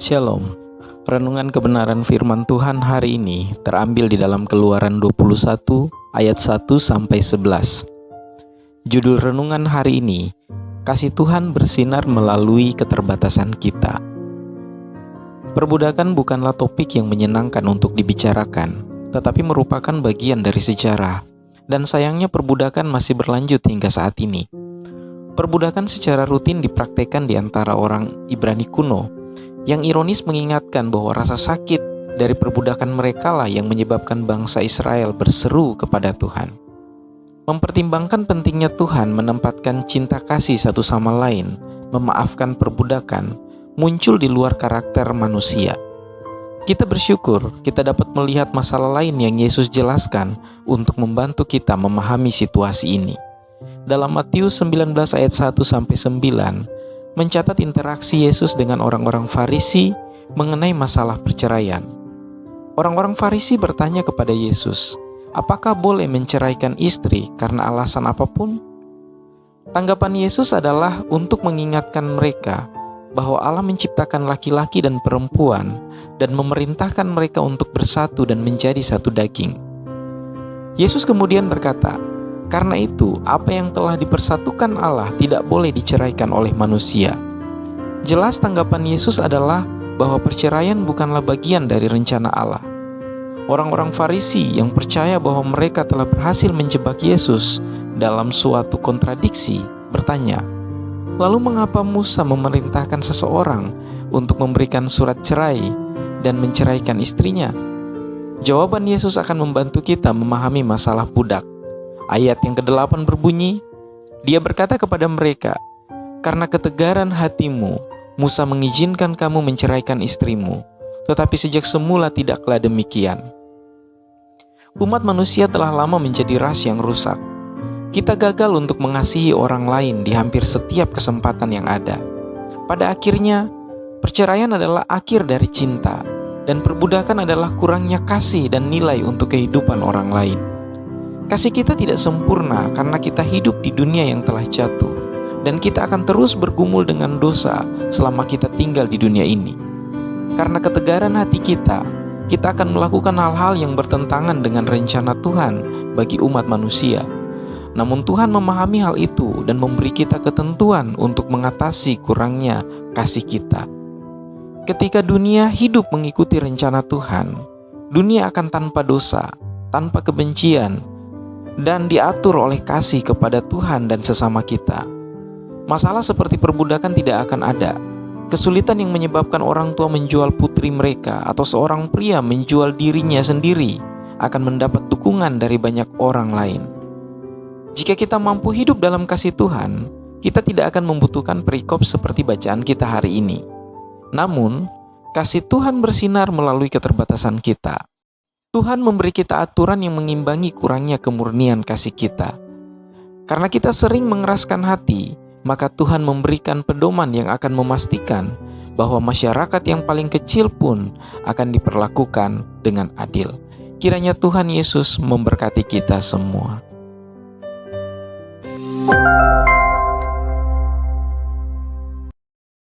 Shalom. Renungan kebenaran firman Tuhan hari ini terambil di dalam Keluaran 21 ayat 1 sampai 11. Judul renungan hari ini, Kasih Tuhan bersinar melalui keterbatasan kita. Perbudakan bukanlah topik yang menyenangkan untuk dibicarakan, tetapi merupakan bagian dari sejarah, dan sayangnya perbudakan masih berlanjut hingga saat ini. Perbudakan secara rutin dipraktekkan di antara orang Ibrani kuno, yang ironis mengingatkan bahwa rasa sakit dari perbudakan merekalah yang menyebabkan bangsa Israel berseru kepada Tuhan. Mempertimbangkan pentingnya Tuhan menempatkan cinta kasih satu sama lain, memaafkan perbudakan, muncul di luar karakter manusia. Kita bersyukur kita dapat melihat masalah lain yang Yesus jelaskan untuk membantu kita memahami situasi ini. Dalam Matius 19 ayat 1-9, mencatat interaksi Yesus dengan orang-orang Farisi mengenai masalah perceraian. Orang-orang Farisi bertanya kepada Yesus, apakah boleh menceraikan istri karena alasan apapun? Tanggapan Yesus adalah untuk mengingatkan mereka bahwa Allah menciptakan laki-laki dan perempuan dan memerintahkan mereka untuk bersatu dan menjadi satu daging. Yesus kemudian berkata, karena itu, apa yang telah dipersatukan Allah tidak boleh diceraikan oleh manusia. Jelas tanggapan Yesus adalah bahwa perceraian bukanlah bagian dari rencana Allah. Orang-orang Farisi yang percaya bahwa mereka telah berhasil menjebak Yesus dalam suatu kontradiksi bertanya, lalu mengapa Musa memerintahkan seseorang untuk memberikan surat cerai dan menceraikan istrinya? Jawaban Yesus akan membantu kita memahami masalah budak. Ayat yang ke-8 berbunyi, Dia berkata kepada mereka, karena ketegaran hatimu, Musa mengizinkan kamu menceraikan istrimu, tetapi sejak semula tidaklah demikian. Umat manusia telah lama menjadi ras yang rusak. Kita gagal untuk mengasihi orang lain di hampir setiap kesempatan yang ada. Pada akhirnya, perceraian adalah akhir dari cinta, dan perbudakan adalah kurangnya kasih dan nilai untuk kehidupan orang lain. Kasih kita tidak sempurna karena kita hidup di dunia yang telah jatuh, dan kita akan terus bergumul dengan dosa selama kita tinggal di dunia ini. Karena ketegaran hati kita akan melakukan hal-hal yang bertentangan dengan rencana Tuhan bagi umat manusia. Namun Tuhan memahami hal itu dan memberi kita ketentuan untuk mengatasi kurangnya kasih kita. Ketika dunia hidup mengikuti rencana Tuhan, dunia akan tanpa dosa, tanpa kebencian, dan diatur oleh kasih kepada Tuhan dan sesama kita. Masalah seperti perbudakan tidak akan ada. Kesulitan yang menyebabkan orang tua menjual putri mereka atau seorang pria menjual dirinya sendiri akan mendapat dukungan dari banyak orang lain. Jika kita mampu hidup dalam kasih Tuhan, kita tidak akan membutuhkan perikop seperti bacaan kita hari ini. Namun, kasih Tuhan bersinar melalui keterbatasan kita. Tuhan memberi kita aturan yang mengimbangi kurangnya kemurnian kasih kita. Karena kita sering mengeraskan hati, maka Tuhan memberikan pedoman yang akan memastikan bahwa masyarakat yang paling kecil pun akan diperlakukan dengan adil. Kiranya Tuhan Yesus memberkati kita semua.